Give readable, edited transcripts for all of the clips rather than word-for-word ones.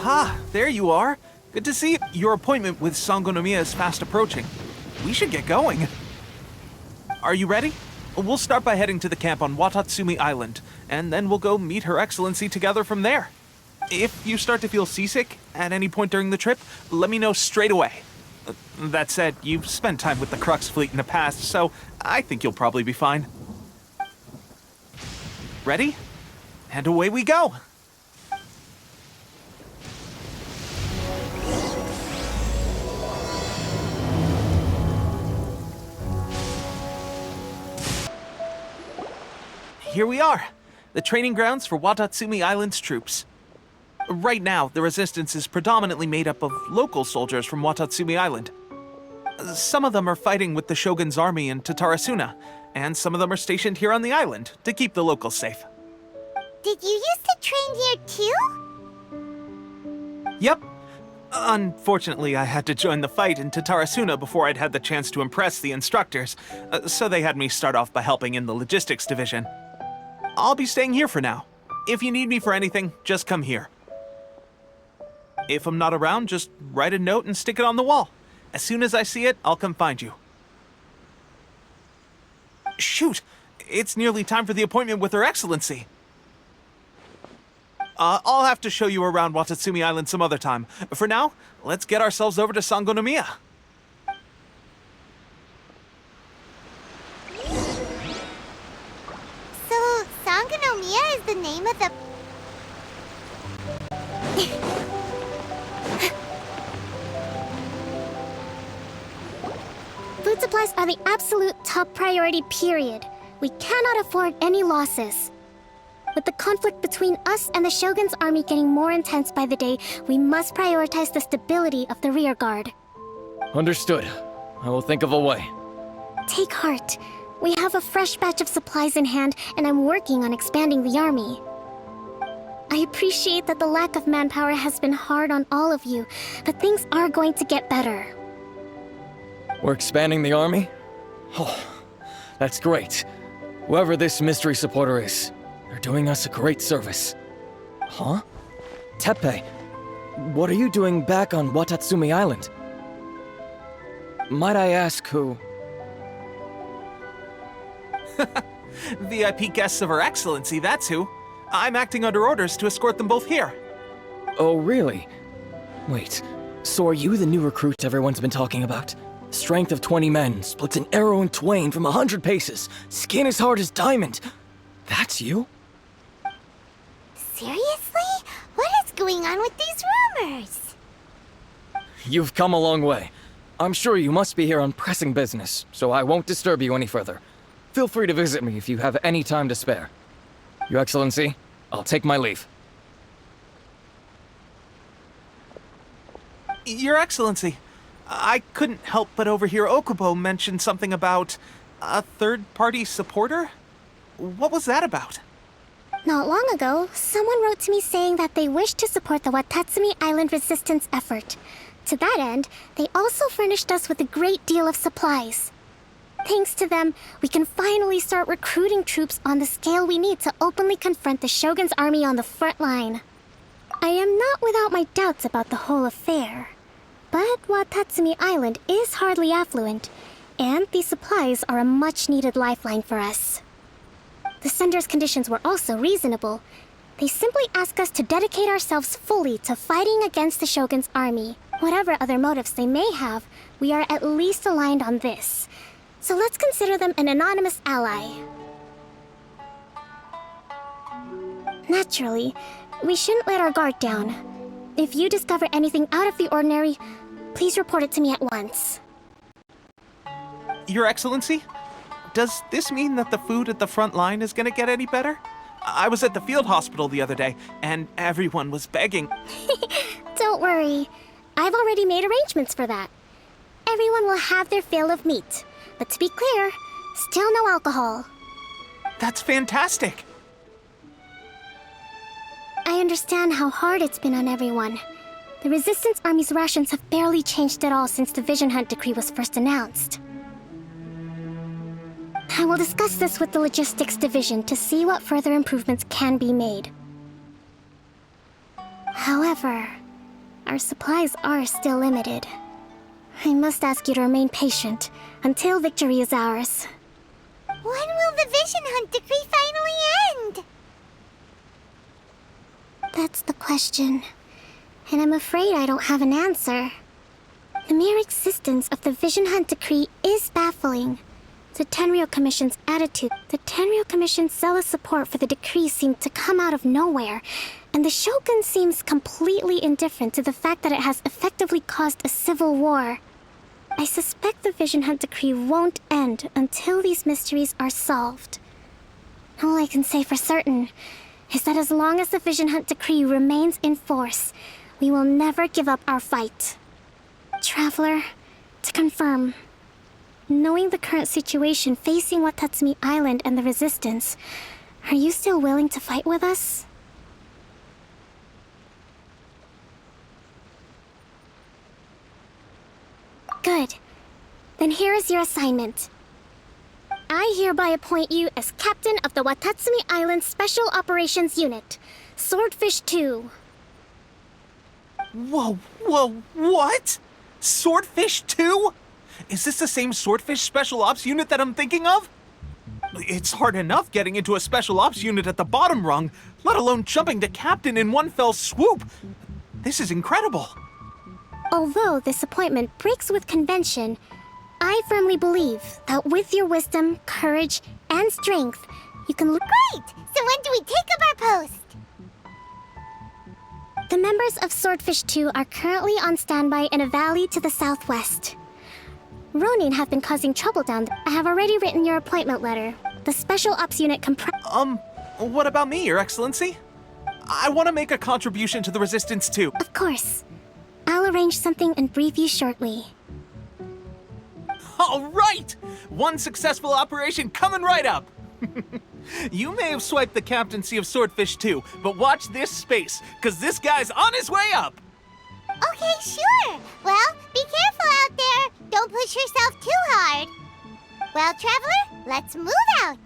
Aha, there you are. Good to see you. Your appointment with Sangonomiya is fast approaching. We should get going. Are you ready? We'll start by heading to the camp on Watatsumi Island, and then we'll go meet Her Excellency together from there. If you start to feel seasick at any point during the trip, let me know straight away. That said, you've spent time with the Crux fleet in the past, so I think you'll probably be fine. Ready? And away we go! Here we are, the training grounds for Watatsumi Island's troops. Right now, the resistance is predominantly made up of local soldiers from Watatsumi Island. Some of them are fighting with the Shogun's army in Tatarasuna, and some of them are stationed here on the island to keep the locals safe. Did you used to train here too? Yep. Unfortunately, I had to join the fight in Tatarasuna before I'd had the chance to impress the instructors, so they had me start off by helping in the logistics division. I'll be staying here for now. If you need me for anything, just come here. If I'm not around, just write a note and stick it on the wall. As soon as I see it, I'll come find you. Shoot! It's nearly time for the appointment with Her Excellency. I'll have to show you around Watatsumi Island some other time. For now, let's get ourselves over to Sangonomiya. So, Sangonomiya is the name of the... Food supplies are the absolute top priority, period. We cannot afford any losses. With the conflict between us and the Shogun's army getting more intense by the day, we must prioritize the stability of the rear guard. Understood. I will think of a way. Take heart. We have a fresh batch of supplies in hand, and I'm working on expanding the army. I appreciate that the lack of manpower has been hard on all of you, but things are going to get better. We're expanding the army? Oh, that's great. Whoever this mystery supporter is, they're doing us a great service. Huh? Teppei, what are you doing back on Watatsumi Island? Might I ask who? VIP guests of Her Excellency, that's who. I'm acting under orders to escort them both here. Oh, really? Wait, so are you the new recruit everyone's been talking about? Strength of 20 men, splits an arrow in twain from 100 paces, skin as hard as diamond. That's you? Seriously? What is going on with these rumors? You've come a long way. I'm sure you must be here on pressing business, so I won't disturb you any further. Feel free to visit me if you have any time to spare. Your Excellency, I'll take my leave. Your Excellency, I couldn't help but overhear Okubo mention something about a third-party supporter? What was that about? Not long ago, someone wrote to me saying that they wish to support the Watatsumi Island resistance effort. To that end, they also furnished us with a great deal of supplies. Thanks to them, we can finally start recruiting troops on the scale we need to openly confront the Shogun's army on the front line. I am not without my doubts about the whole affair. But Watatsumi Island is hardly affluent, and these supplies are a much-needed lifeline for us. The sender's conditions were also reasonable. They simply ask us to dedicate ourselves fully to fighting against the Shogun's army. Whatever other motives they may have, we are at least aligned on this. So let's consider them an anonymous ally. Naturally, we shouldn't let our guard down. If you discover anything out of the ordinary, please report it to me at once. Your Excellency, does this mean that the food at the front line is gonna get any better? I was at the field hospital the other day, and everyone was begging. Don't worry. I've already made arrangements for that. Everyone will have their fill of meat. But to be clear, still no alcohol. That's fantastic! I understand how hard it's been on everyone. The Resistance Army's rations have barely changed at all since the Vision Hunt decree was first announced. I will discuss this with the Logistics Division to see what further improvements can be made. However, our supplies are still limited. I must ask you to remain patient until victory is ours. When will the Vision Hunt decree finally end? That's the question. And I'm afraid I don't have an answer. The mere existence of the Vision Hunt decree is baffling. The Tenryou Commission's attitude, the Tenryou Commission's zealous support for the decree seemed to come out of nowhere, and the Shogun seems completely indifferent to the fact that it has effectively caused a civil war. I suspect the Vision Hunt decree won't end until these mysteries are solved. All I can say for certain is that as long as the Vision Hunt decree remains in force, we will never give up our fight. Traveler, to confirm, knowing the current situation facing Watatsumi Island and the Resistance, are you still willing to fight with us? Good. Then here is your assignment. I hereby appoint you as captain of the Watatsumi Island Special Operations Unit, Swordfish 2. Whoa, what? Swordfish 2? Is this the same Swordfish Special Ops unit that I'm thinking of? It's hard enough getting into a Special Ops unit at the bottom rung, let alone jumping to captain in one fell swoop. This is incredible. Although this appointment breaks with convention, I firmly believe that with your wisdom, courage, and strength, you can Great! So when do we take up our post? The members of Swordfish 2 are currently on standby in a valley to the southwest. Ronin have been causing trouble down there. I have already written your appointment letter. The Special Ops Unit What about me, Your Excellency? I want to make a contribution to the Resistance too. Of course. I'll arrange something and brief you shortly. All right! One successful operation coming right up! You may have swiped the captaincy of Swordfish 2, but watch this space, because this guy's on his way up! Okay, sure. Well, be careful out there. Don't push yourself too hard. Well, Traveler, let's move out.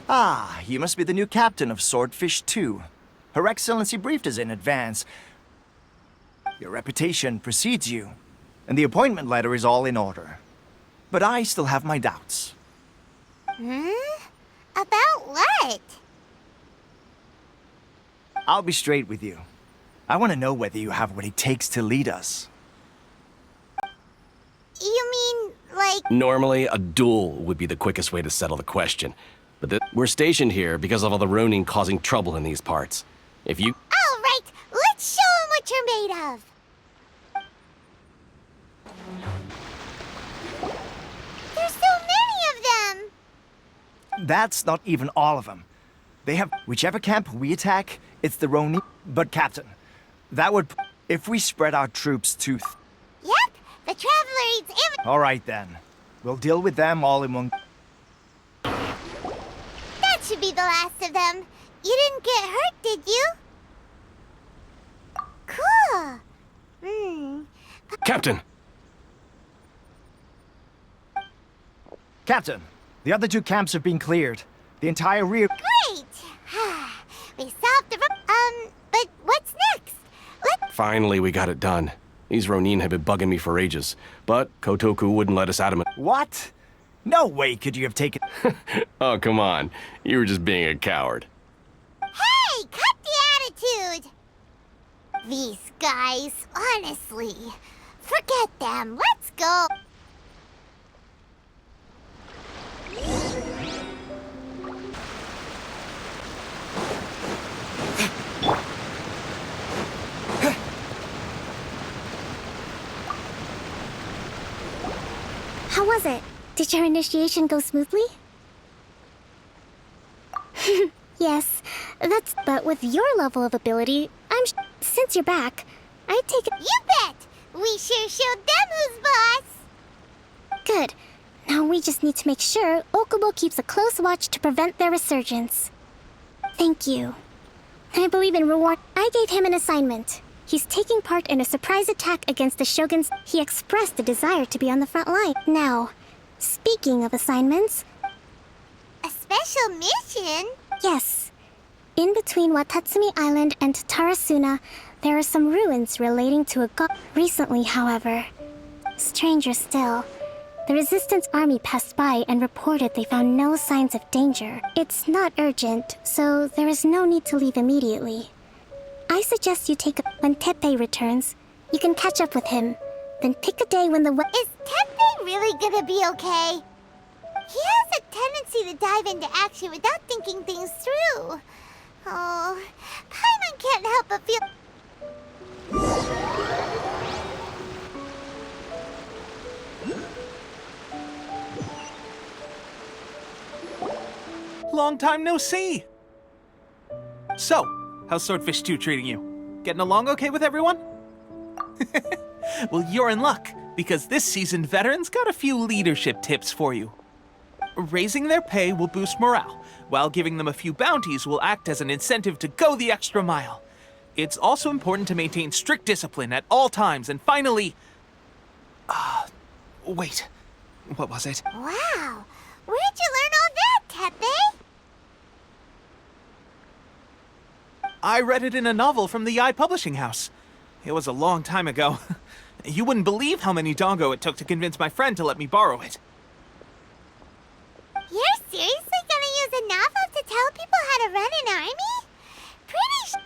Ah, you must be the new captain of Swordfish 2. Her Excellency briefed us in advance. Your reputation precedes you, and the appointment letter is all in order. But I still have my doubts. About what? I'll be straight with you. I want to know whether you have what it takes to lead us. You mean, like... Normally, a duel would be the quickest way to settle the question. But we're stationed here because of all the Ronin causing trouble in these parts. If you... All right, let's show 'em what you're made of. There's so many of them. That's not even all of them. They have... Whichever camp we attack, it's the Ronin. But, Captain, that would... If we spread our troops to... Yep, the Traveler eats every... All right, then. We'll deal with them all in one... That should be the last of them. You didn't get hurt, did you? Cool. Captain! Captain, the other two camps have been cleared. The entire rear... Great. We solved the... but what's next? Finally, we got it done. These Ronin have been bugging me for ages, but Kotoku wouldn't let us at him. What? No way could you have taken... Oh, come on. You were just being a coward. Hey, cut the attitude! These guys, honestly. Forget them. Let's go. How was it? Did your initiation go smoothly? Yes, that's... But with your level of ability, since you're back, I'd take it... You bet! We sure showed them who's boss! Good. Now we just need to make sure Okubo keeps a close watch to prevent their resurgence. Thank you. I believe in reward. I gave him an assignment. He's taking part in a surprise attack against the Shogun's... He expressed a desire to be on the front line. Now, speaking of assignments... A special mission? Yes. In between Watatsumi Island and Tarasuna, there are some ruins relating to a god. Recently, however, stranger still, the Resistance army passed by and reported they found no signs of danger. It's not urgent, so there is no need to leave immediately. I suggest you take a... When Teppei returns, you can catch up with him. Then pick a day when the... Is Teppei really gonna be okay? He has a tendency to dive into action without thinking things through. Oh, Paimon can't help but feel... Long time no see! So, how's Swordfish 2 treating you? Getting along okay with everyone? Well, you're in luck, because this seasoned veteran's got a few leadership tips for you. Raising their pay will boost morale, while giving them a few bounties will act as an incentive to go the extra mile. It's also important to maintain strict discipline at all times, and finally... wait. What was it? Wow! Where'd you learn all that, Teppei? I read it in a novel from the Yai Publishing House. It was a long time ago. You wouldn't believe how many dongo it took to convince my friend to let me borrow it. You're seriously gonna use a novel to tell people how to run an army?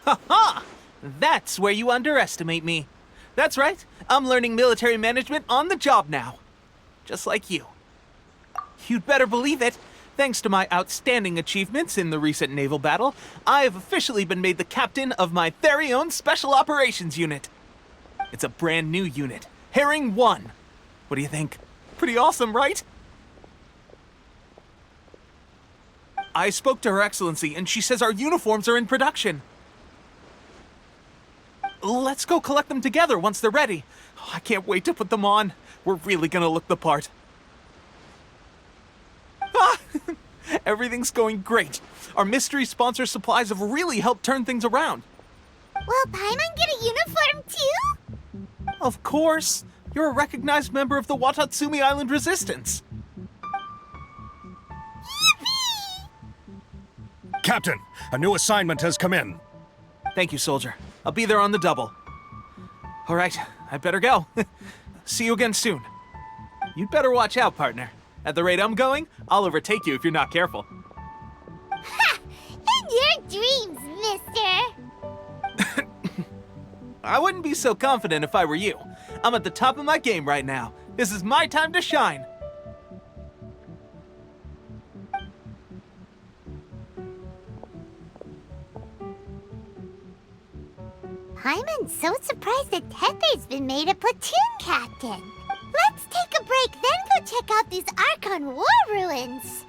Ha ha! That's where you underestimate me. That's right. I'm learning military management on the job now. Just like you. You'd better believe it. Thanks to my outstanding achievements in the recent naval battle, I have officially been made the captain of my very own Special Operations Unit. It's a brand new unit, Herring 1. What do you think? Pretty awesome, right? I spoke to Her Excellency, and she says our uniforms are in production. Let's go collect them together once they're ready. Oh, I can't wait to put them on. We're really gonna look the part. Ah! Everything's going great. Our mystery sponsor supplies have really helped turn things around. Will Paimon get a uniform too? Of course. You're a recognized member of the Watatsumi Island Resistance. Yippee! Captain, a new assignment has come in. Thank you, soldier. I'll be there on the double. All right, I better go. See you again soon. You'd better watch out, partner. At the rate I'm going, I'll overtake you if you're not careful. Ha! In your dreams, mister! I wouldn't be so confident if I were you. I'm at the top of my game right now. This is my time to shine. Paimon's so surprised that Teppei's been made a platoon captain. Let's take a break, then go check out these Archon War ruins.